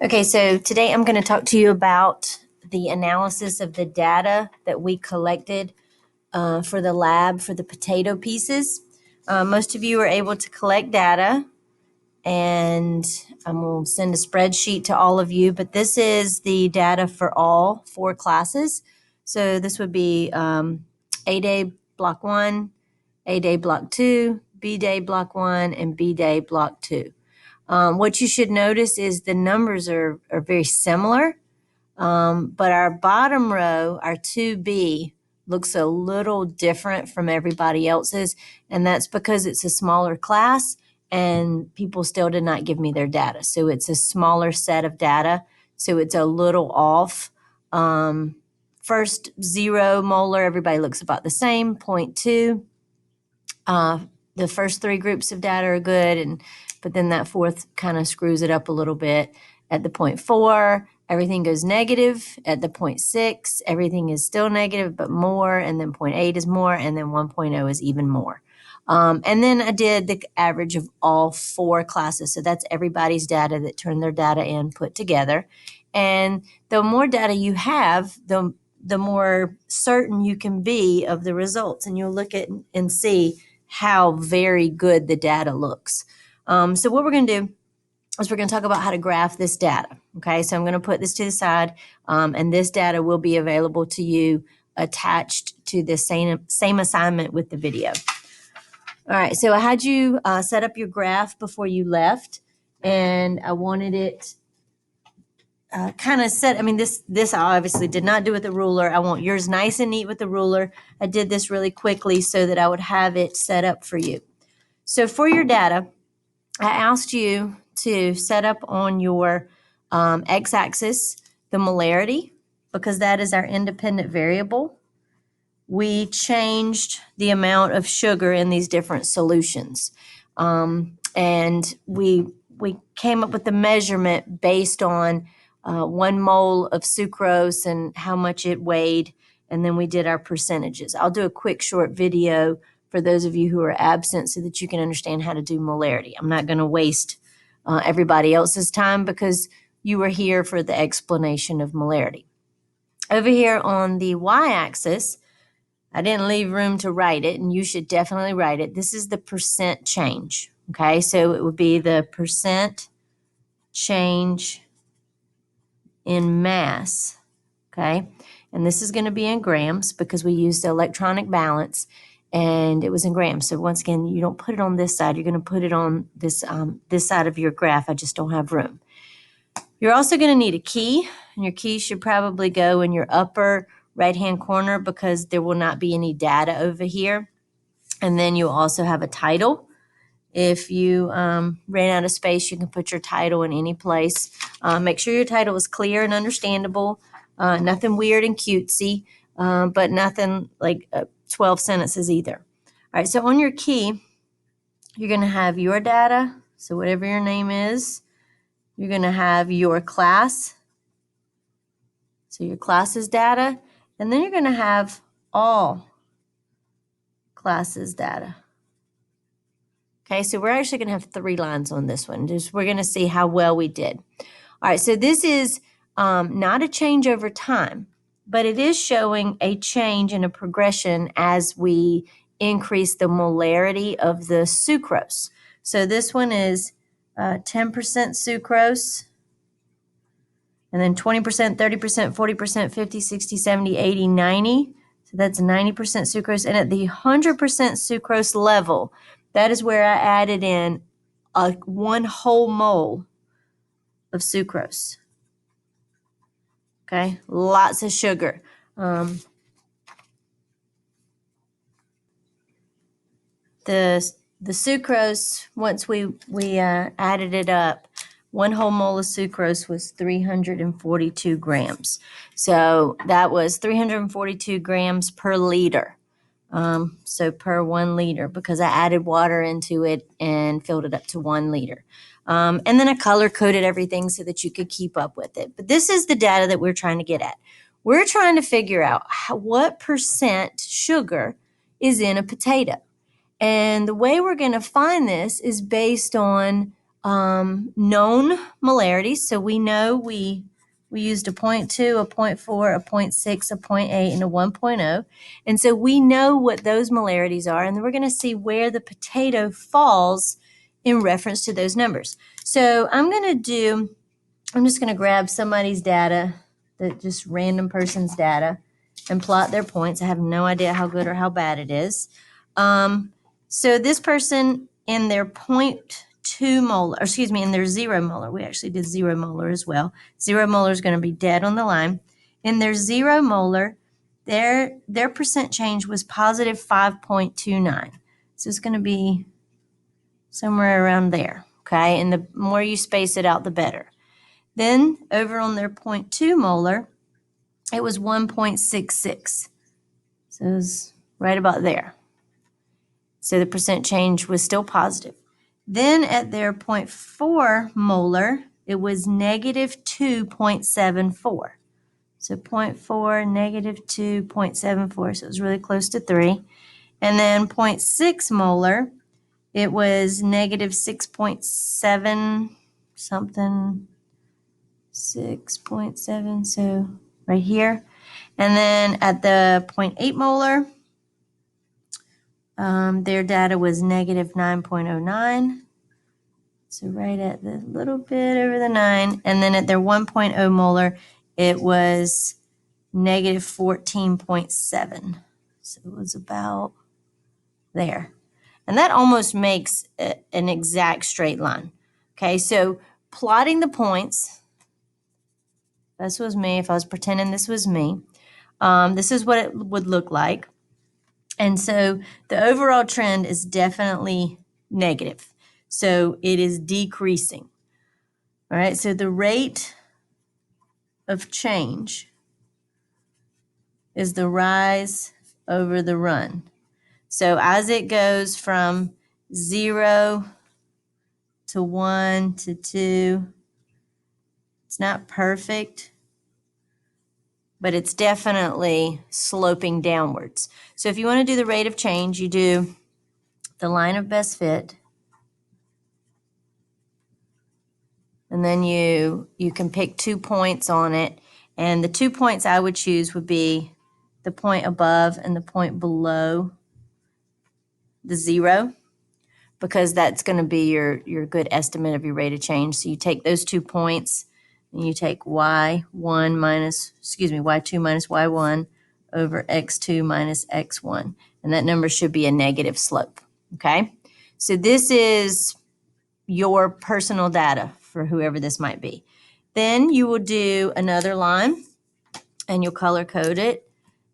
Okay, so today I'm going to talk to you about the analysis of the data that we collected for the lab for the potato pieces. Most of you were able to collect data, and I'm going to send a spreadsheet to all of you, but this is the data for all 4 classes. So this would be A Day Block 1, A Day Block 2, B Day Block 1, and B Day Block 2. What you should notice is the numbers are very similar, but our bottom row, our 2B, looks a little different from everybody else's, and that's because it's a smaller class and people still did not give me their data. So it's a smaller set of data, so it's a little off. First 0 molar, everybody looks about the same, 0.2. The first 3 groups of data are good, but then that fourth kind of screws it up a little bit. At the 0.4, everything goes negative. At the 0.6, everything is still negative, but more, and then 0.8 is more, and then 1.0 is even more. And then I did the average of all 4 classes. So that's everybody's data that turned their data in, put together. And the more data you have, the more certain you can be of the results. And you'll look at and see how very good the data looks. So what we're going to do is we're going to talk about how to graph this data. Okay, so I'm going to put this to the side, and this data will be available to you attached to the same assignment with the video. All right, so I had you set up your graph before you left, and I wanted it kind of set. I mean, this I obviously did not do with the ruler. I want yours nice and neat with the ruler. I did this really quickly so that I would have it set up for you. So for your data, I asked you to set up on your x-axis the molarity, because that is our independent variable. We changed the amount of sugar in these different solutions. And we came up with the measurement based on 1 mole of sucrose and how much it weighed, and then we did our percentages. I'll do a quick short video for those of you who are absent so that you can understand how to do molarity. I'm not going to waste everybody else's time because you were here for the explanation of molarity. Over here on the y-axis, I didn't leave room to write it, and you should definitely write it. This is the percent change, okay? So it would be the percent change in mass, okay? And this is going to be in grams because we used the electronic balance, and it was in grams. So once again, you don't put it on this side. You're going to put it on this, this side of your graph. I just don't have room. You're also going to need a key, and your key should probably go in your upper right-hand corner because there will not be any data over here. And then you also have a title. If you ran out of space, you can put your title in any place. Make sure your title is clear and understandable, nothing weird and cutesy, but nothing like 12 sentences either. All right, so on your key, you're going to have your data, so whatever your name is. You're going to have your class, so your class's data, and then you're going to have all classes data. Okay, so we're actually going to have 3 lines on this one. We're going to see how well we did. All right, so this is not a change over time, but it is showing a change and a progression as we increase the molarity of the sucrose. So this one is 10% sucrose, and then 20%, 30%, 40%, 50, 60, 70, 80, 90. So that's 90% sucrose. And at the 100% sucrose level, that is where I added in 1 whole mole of sucrose. Okay, lots of sugar. The sucrose, once we added it up, 1 whole mole of sucrose was 342 grams. So that was 342 grams per liter. So per 1 liter, because I added water into it and filled it up to 1 liter. And then I color coded everything so that you could keep up with it. But this is the data that we're trying to get at. We're trying to figure out what percent sugar is in a potato. And the way we're going to find this is based on known molarities. So we know we used a 0.2, a 0.4, a 0.6, a 0.8, and a 1.0. And so we know what those molarities are, and then we're going to see where the potato falls in reference to those numbers. So I'm just going to grab somebody's data, just random person's data, and plot their points. I have no idea how good or how bad it is. So this person in their 0.2 molar, in their 0 molar, we actually did 0 molar as well. 0 molar is going to be dead on the line. In their 0 molar, their percent change was positive 5.29. So it's going to be somewhere around there, okay? And the more you space it out, the better. Then over on their 0.2 molar, it was 1.66. So it was right about there. So the percent change was still positive. Then at their 0.4 molar, it was negative 2.74. So 0.4, negative 2.74, so it was really close to 3. And then 0.6 molar, it was negative 6.7 something, 6.7, so right here. And then at the 0.8 molar, their data was negative 9.09. So right at the little bit over the 9. And then at their 1.0 molar, it was negative 14.7. So it was about there. And that almost makes an exact straight line. Okay, so plotting the points, this was me. If I was pretending this was me, this is what it would look like. And so the overall trend is definitely negative. So it is decreasing. All right, so the rate of change is the rise over the run. So as it goes from 0 to 1 to 2, it's not perfect, but it's definitely sloping downwards. So if you want to do the rate of change, you do the line of best fit, and then you can pick 2 points on it. And the 2 points I would choose would be the point above and the point below the 0, because that's going to be your good estimate of your rate of change. So you take those 2 points and you take y2 minus y1 over x2 minus x1. And that number should be a negative slope, okay? So this is your personal data for whoever this might be. Then you will do another line and you'll color code it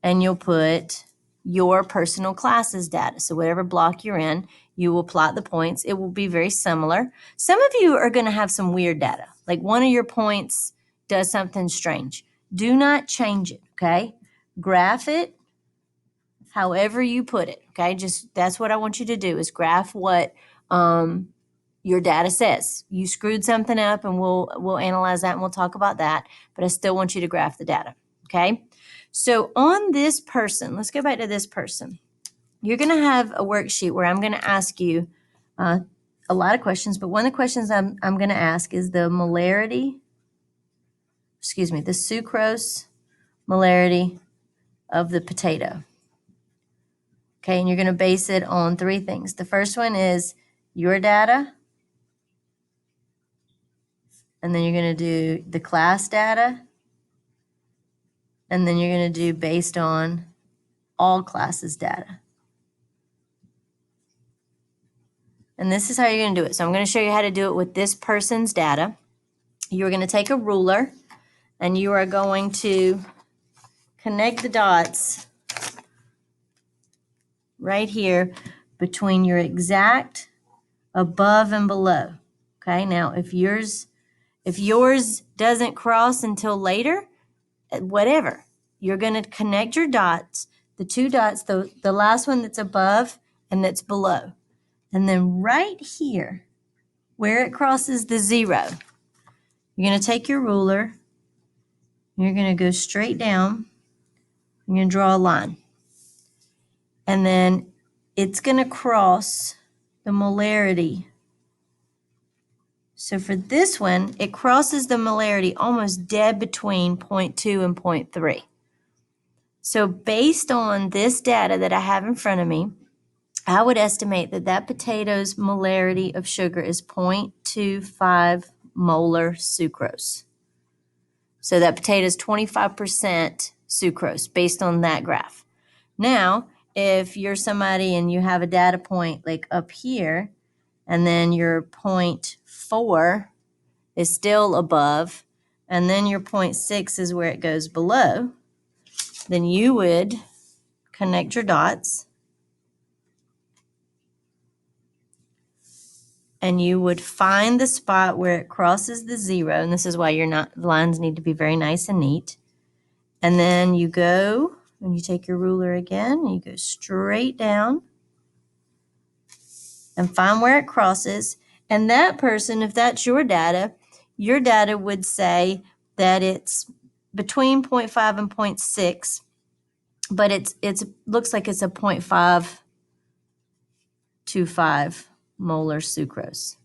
and you'll put your personal class's data. So whatever block you're in, you will plot the points. It will be very similar. Some of you are going to have some weird data. Like one of your points does something strange. Do not change it, okay? Graph it however you put it, okay? Just that's what I want you to do is graph what your data says. You screwed something up and we'll analyze that and we'll talk about that, but I still want you to graph the data, okay? So on this person, let's go back to this person. You're going to have a worksheet where I'm going to ask you a lot of questions, but one of the questions I'm going to ask is the sucrose molarity of the potato. Okay, and you're going to base it on 3 things. The first one is your data, and then you're going to do the class data, and then you're going to do based on all classes data. And this is how you're going to do it. So I'm going to show you how to do it with this person's data. You're going to take a ruler and you are going to connect the dots right here between your exact, above, and below. Okay, now if yours doesn't cross until later, whatever, you're going to connect your dots, the 2 dots, the last one that's above and that's below. And then right here, where it crosses the 0, you're going to take your ruler, you're going to go straight down, you're going to draw a line. And then it's going to cross the molarity So for this one, it crosses the molarity almost dead between 0.2 and 0.3. So based on this data that I have in front of me, I would estimate that that potato's molarity of sugar is 0.25 molar sucrose. So that potato is 25% sucrose based on that graph. Now, if you're somebody and you have a data point like up here, and then your 0.4 is still above, and then your 0.6 is where it goes below, then you would connect your dots and you would find the spot where it crosses the zero, and this is why the lines need to be very nice and neat. And then you go, and you take your ruler again, and you go straight down and find where it crosses. And that person, if that's your data would say that it's between 0.5 and 0.6, but it looks like it's a 0.525 molar sucrose.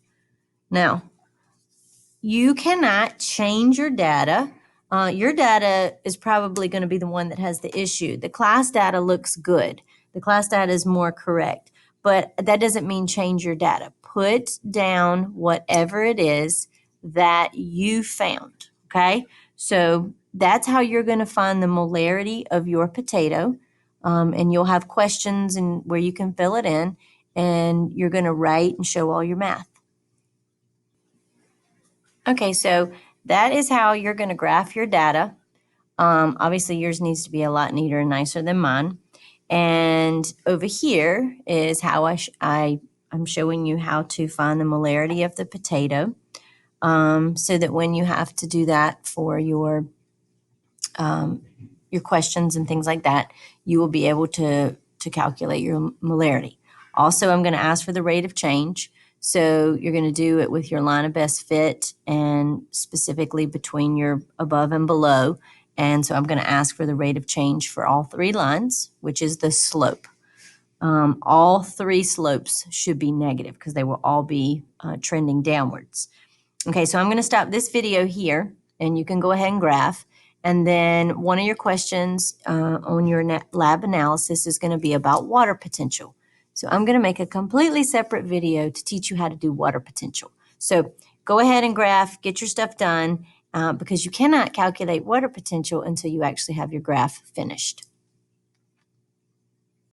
Now, you cannot change your data. Your data is probably going to be the one that has the issue. The class data looks good. The class data is more correct, but that doesn't mean change your data. Put down whatever it is that you found, okay? So that's how you're going to find the molarity of your potato, and you'll have questions and where you can fill it in, and you're going to write and show all your math. Okay, so that is how you're going to graph your data. Obviously, yours needs to be a lot neater and nicer than mine. And over here is how I'm showing you how to find the molarity of the potato, so that when you have to do that for your questions and things like that, you will be able to calculate your molarity. Also, I'm going to ask for the rate of change. So you're going to do it with your line of best fit and specifically between your above and below. And so I'm going to ask for the rate of change for all three lines, which is the slope. All three slopes should be negative because they will all be trending downwards. Okay, so I'm going to stop this video here, and you can go ahead and graph. And then one of your questions on your lab analysis is going to be about water potential. So I'm going to make a completely separate video to teach you how to do water potential. So go ahead and graph, get your stuff done, because you cannot calculate water potential until you actually have your graph finished.